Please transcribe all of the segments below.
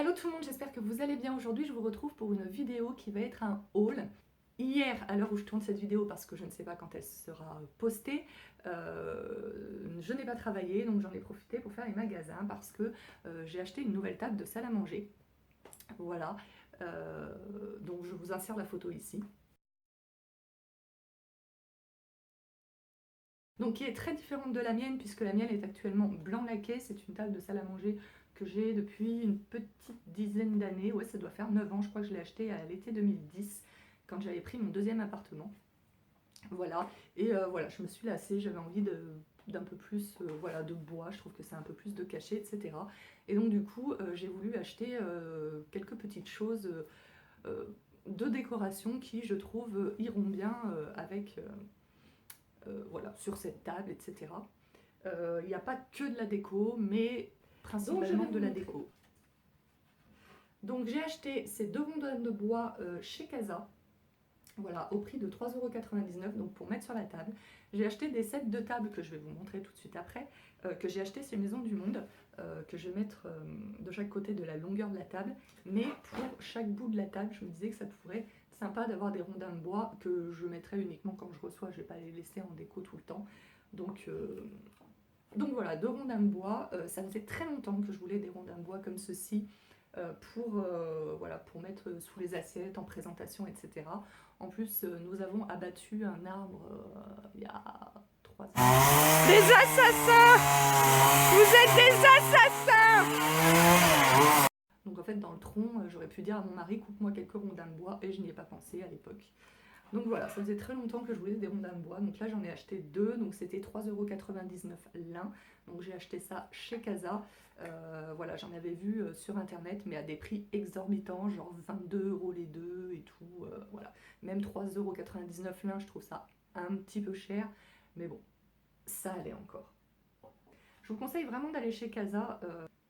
Hello tout le monde, j'espère que vous allez bien. Aujourd'hui je vous retrouve pour une vidéo qui va être un haul. Hier, à l'heure où je tourne cette vidéo, parce que je ne sais pas quand elle sera postée, je n'ai pas travaillé, donc j'en ai profité pour faire les magasins parce que j'ai acheté une nouvelle table de salle à manger. Voilà, donc je vous insère la photo ici. Donc qui est très différente de la mienne puisque la mienne est actuellement blanc laqué. C'est une table de salle à manger que j'ai depuis une petite dizaine d'années. Ouais, ça doit faire 9 ans, je crois que je l'ai acheté à l'été 2010 quand j'avais pris mon deuxième appartement. Voilà, et voilà, je me suis lassée, j'avais envie d'un peu plus voilà, de bois, je trouve que c'est un peu plus de cachet, etc. Et donc du coup, j'ai voulu acheter quelques petites choses de décoration qui, je trouve, iront bien avec, voilà, sur cette table, etc. Il n'y a pas que de la déco, mais principalement de la déco. Donc j'ai acheté ces deux rondelles de bois chez Casa. Voilà, au prix de 3,99 € donc pour mettre sur la table. J'ai acheté des sets de table que je vais vous montrer tout de suite après, que j'ai acheté chez Maison du Monde, que je vais mettre de chaque côté de la longueur de la table. Mais pour chaque bout de la table, je me disais que ça pourrait être sympa d'avoir des rondins de bois que je mettrai uniquement quand je reçois, je ne vais pas les laisser en déco tout le temps. Donc voilà, deux rondins de bois. Ça faisait très longtemps que je voulais des rondins de bois comme ceci. Voilà, pour mettre sous les assiettes, en présentation, etc. En plus, nous avons abattu un arbre il y a 3 ans. Des assassins! Vous êtes des assassins! Donc en fait, dans le tronc, j'aurais pu dire à mon mari, coupe-moi quelques rondins de bois, et je n'y ai pas pensé à l'époque. Donc voilà, ça faisait très longtemps que je voulais des rondins de bois. Donc là, j'en ai acheté deux. Donc c'était 3,99 € l'un. Donc j'ai acheté ça chez Casa. Voilà, j'en avais vu sur internet, mais à des prix exorbitants, genre 22 € les deux et tout. Voilà, même 3,99 € l'un, je trouve ça un petit peu cher. Mais bon, ça allait encore. Je vous conseille vraiment d'aller chez Casa.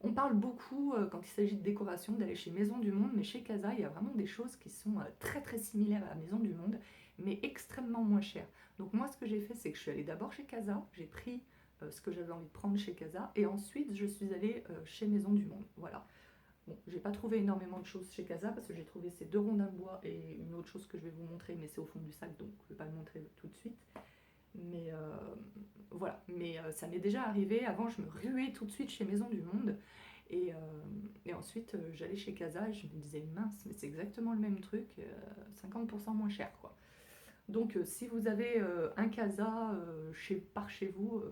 On parle beaucoup quand il s'agit de décoration d'aller chez Maison du Monde, mais chez Casa, il y a vraiment des choses qui sont très très similaires à Maison du Monde, mais extrêmement moins chères. Donc moi, ce que j'ai fait, c'est que je suis allée d'abord chez Casa, j'ai pris ce que j'avais envie de prendre chez Casa, et ensuite je suis allée chez Maison du Monde. Voilà. Bon, j'ai pas trouvé énormément de choses chez Casa parce que j'ai trouvé ces deux rondins de bois et une autre chose que je vais vous montrer, mais c'est au fond du sac, donc je vais pas le montrer tout de suite. Mais voilà, mais ça m'est déjà arrivé. Avant, je me ruais tout de suite chez Maison du Monde. Et ensuite, j'allais chez Casa et je me disais, mince, mais c'est exactement le même truc, 50% moins cher, quoi. Donc, si vous avez un Casa par chez vous,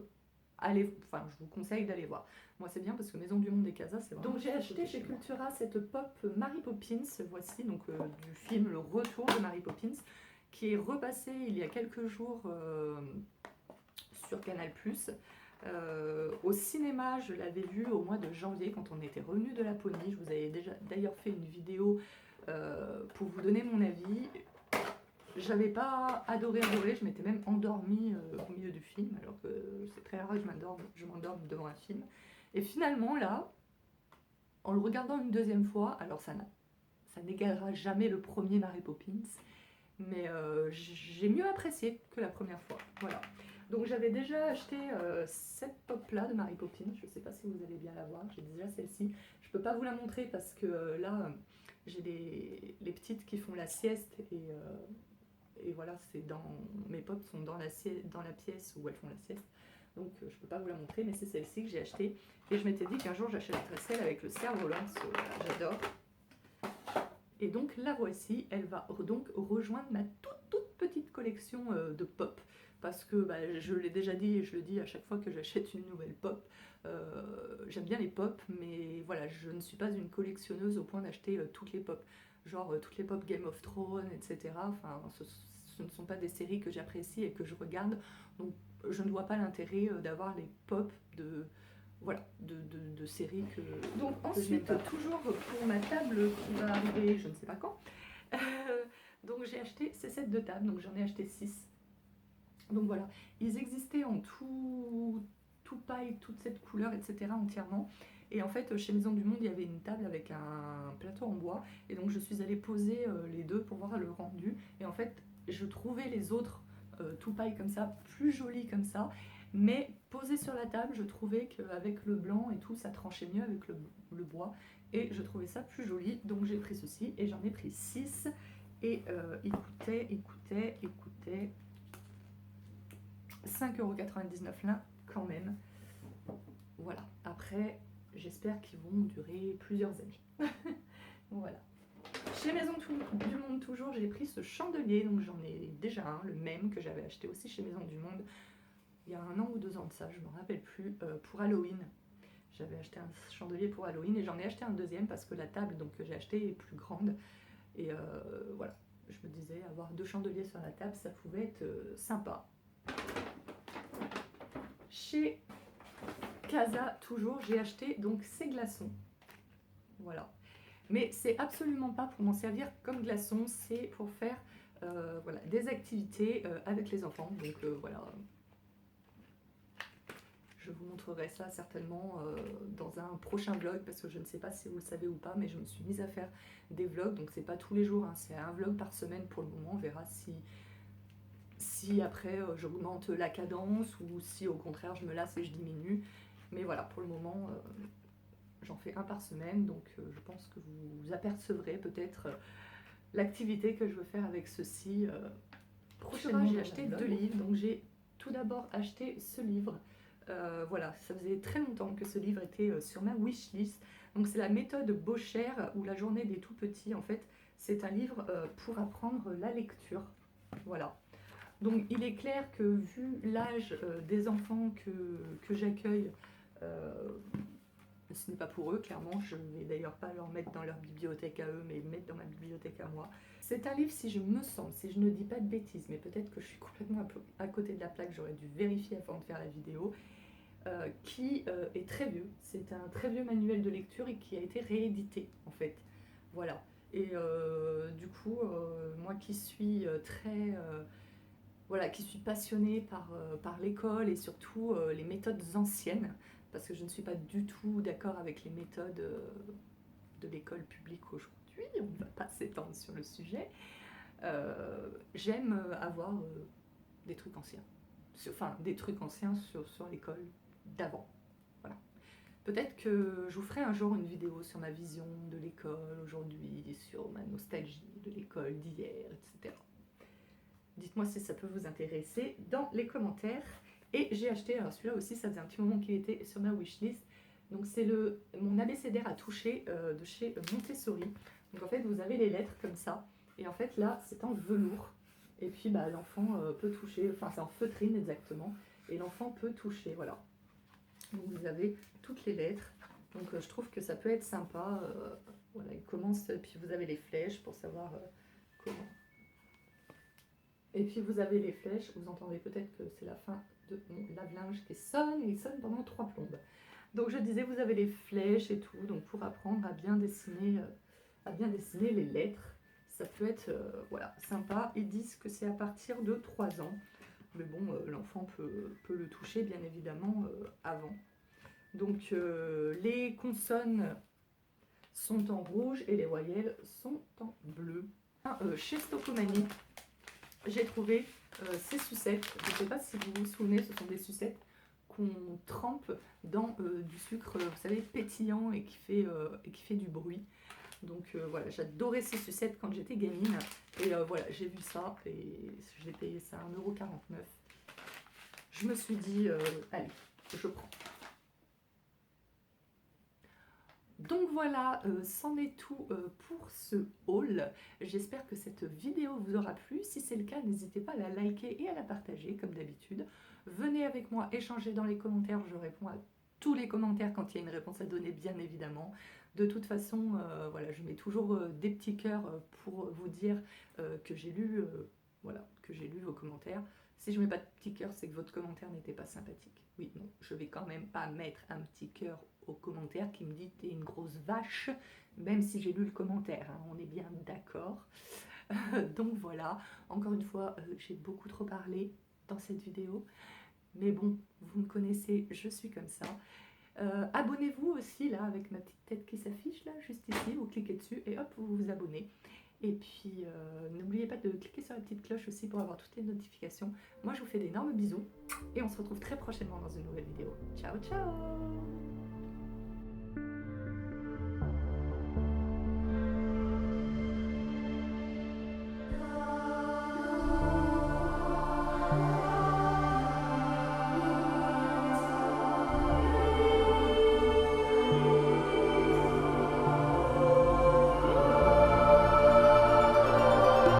allez, enfin, je vous conseille d'aller voir. Moi, c'est bien parce que Maison du Monde et Casa, c'est vraiment... Donc, j'ai acheté chez Cultura cette pop Mary Poppins, voici, donc du film Le Retour de Mary Poppins, qui est repassé il y a quelques jours sur Canal+. Au cinéma, je l'avais vu au mois de janvier quand on était revenu de Laponie. Je vous avais déjà d'ailleurs fait une vidéo pour vous donner mon avis. J'avais pas adoré, je m'étais même endormie au milieu du film, alors que c'est très rare que je m'endorme devant un film. Et finalement là, en le regardant une deuxième fois, alors ça n'égalera jamais le premier Mary Poppins, mais j'ai mieux apprécié que la première fois. Voilà. Donc j'avais déjà acheté cette pop là de Mary Poppins, je ne sais pas si vous allez bien la voir, j'ai déjà celle-ci. Je ne peux pas vous la montrer parce que là j'ai les petites qui font la sieste et voilà, mes pop sont dans la pièce où elles font la sieste. Donc je ne peux pas vous la montrer, mais c'est celle-ci que j'ai achetée. Et je m'étais dit qu'un jour j'achèterais celle avec le cerf-volant, parce que j'adore. Et donc la voici, elle va donc rejoindre ma toute petite collection de pop. Parce que je l'ai déjà dit et je le dis à chaque fois que j'achète une nouvelle pop. J'aime bien les pop, mais voilà, je ne suis pas une collectionneuse au point d'acheter toutes les pop. Genre toutes les pop Game of Thrones, etc. Enfin, ce ne sont pas des séries que j'apprécie et que je regarde. Donc je ne vois pas l'intérêt d'avoir les pop voilà, de séries que... Donc ensuite, toujours pour ma table qui va arriver je ne sais pas quand, donc j'ai acheté ces sets de table, donc j'en ai acheté 6. Donc voilà, ils existaient en tout paille, toute cette couleur, etc. entièrement. Et en fait, chez Maison du Monde, il y avait une table avec un plateau en bois. Et donc je suis allée poser les deux pour voir le rendu. Et en fait, je trouvais les autres tout paille comme ça, plus jolis comme ça. Mais posé sur la table, je trouvais qu'avec le blanc et tout, ça tranchait mieux avec le bois. et je trouvais ça plus joli, donc j'ai pris ceci et j'en ai pris 6 et il coûtait 5,99 € l'un quand même. Voilà, après j'espère qu'ils vont durer plusieurs années. Voilà. Chez Maison du Monde toujours, j'ai pris ce chandelier, donc j'en ai déjà un, le même que j'avais acheté aussi chez Maison du Monde il y a 1 an ou 2 ans de ça, je ne me rappelle plus, pour Halloween. J'avais acheté un chandelier pour Halloween et j'en ai acheté un deuxième parce que la table donc, que j'ai acheté est plus grande. Et voilà, je me disais avoir 2 chandeliers sur la table, ça pouvait être sympa. Chez Casa, toujours, j'ai acheté donc ces glaçons. Voilà. Mais c'est absolument pas pour m'en servir comme glaçon, c'est pour faire voilà, des activités avec les enfants. Donc voilà. Je vous montrerai ça certainement dans un prochain vlog parce que je ne sais pas si vous le savez ou pas, mais je me suis mise à faire des vlogs, donc c'est pas tous les jours, hein, c'est un vlog par semaine pour le moment. On verra si après j'augmente la cadence ou si au contraire je me lasse et je diminue. Mais voilà, pour le moment j'en fais un par semaine, donc je pense que vous apercevrez peut-être l'activité que je veux faire avec ceci prochainement. J'ai acheté 2 livres, donc j'ai tout d'abord acheté ce livre. Voilà, ça faisait très longtemps que ce livre était sur ma wishlist. Donc c'est la méthode Bocher ou la journée des tout petits. En fait, c'est un livre pour apprendre la lecture. Voilà. Donc il est clair que vu l'âge des enfants que j'accueille, ce n'est pas pour eux, clairement. Je ne vais d'ailleurs pas leur mettre dans leur bibliothèque à eux, mais mettre dans ma bibliothèque à moi. C'est un livre, si je me sens, si je ne dis pas de bêtises, mais peut-être que je suis complètement à côté de la plaque, j'aurais dû vérifier avant de faire la vidéo, qui est très vieux. C'est un très vieux manuel de lecture et qui a été réédité, en fait. Voilà. Et du coup, moi qui suis très... voilà, qui suis passionnée par l'école et surtout les méthodes anciennes, parce que je ne suis pas du tout d'accord avec les méthodes de l'école publique aujourd'hui, on ne va pas s'étendre sur le sujet. J'aime avoir des trucs anciens, enfin des trucs anciens sur l'école d'avant. Voilà. Peut-être que je vous ferai un jour une vidéo sur ma vision de l'école aujourd'hui, sur ma nostalgie de l'école d'hier, etc. Dites-moi si ça peut vous intéresser dans les commentaires. Et j'ai acheté, alors celui-là aussi, ça faisait un petit moment qu'il était sur ma wishlist. Donc c'est mon abécédaire à toucher de chez Montessori. Donc en fait, vous avez les lettres comme ça. Et en fait, là, c'est en velours. Et puis, bah, l'enfant peut toucher, enfin, c'est en feutrine exactement. Et l'enfant peut toucher, voilà. Donc vous avez toutes les lettres. Donc je trouve que ça peut être sympa. Voilà, il commence, puis vous avez les flèches pour savoir comment. Et puis vous avez les flèches, vous entendez peut-être que c'est la fin de mon lave-linge qui sonne, et il sonne pendant 3 plombes. Donc je disais, vous avez les flèches et tout, donc pour apprendre à bien dessiner les lettres, ça peut être voilà, sympa. Ils disent que c'est à partir de 3 ans, mais bon, l'enfant peut le toucher bien évidemment avant. Donc les consonnes sont en rouge et les voyelles sont en bleu. Chez Stocomanie, j'ai trouvé ces sucettes. Je ne sais pas si vous vous souvenez, ce sont des sucettes qu'on trempe dans du sucre, vous savez, pétillant et qui fait du bruit. Donc voilà, j'adorais ces sucettes quand j'étais gamine. Et voilà, j'ai vu ça et j'ai payé ça 1,49 €. Je me suis dit, allez, je prends. Donc voilà, c'en est tout pour ce haul. J'espère que cette vidéo vous aura plu. Si c'est le cas, n'hésitez pas à la liker et à la partager comme d'habitude. Venez avec moi échanger dans les commentaires. Je réponds à tous les commentaires quand il y a une réponse à donner, bien évidemment. De toute façon, voilà, je mets toujours des petits cœurs pour vous dire que j'ai lu, voilà, que j'ai lu vos commentaires. Si je mets pas de petit cœur, c'est que votre commentaire n'était pas sympathique. Oui, non, je vais quand même pas mettre un petit cœur au commentaire qui me dit t'es une grosse vache, même si j'ai lu le commentaire, hein, on est bien d'accord. Donc voilà, encore une fois, j'ai beaucoup trop parlé dans cette vidéo, mais bon, vous me connaissez, je suis comme ça. Abonnez-vous aussi là avec ma petite tête qui s'affiche là, juste ici, vous cliquez dessus et hop, vous vous abonnez. Et puis n'oubliez pas de cliquer sur la petite cloche aussi pour avoir toutes les notifications. Moi je vous fais d'énormes bisous et on se retrouve très prochainement dans une nouvelle vidéo. Ciao ciao!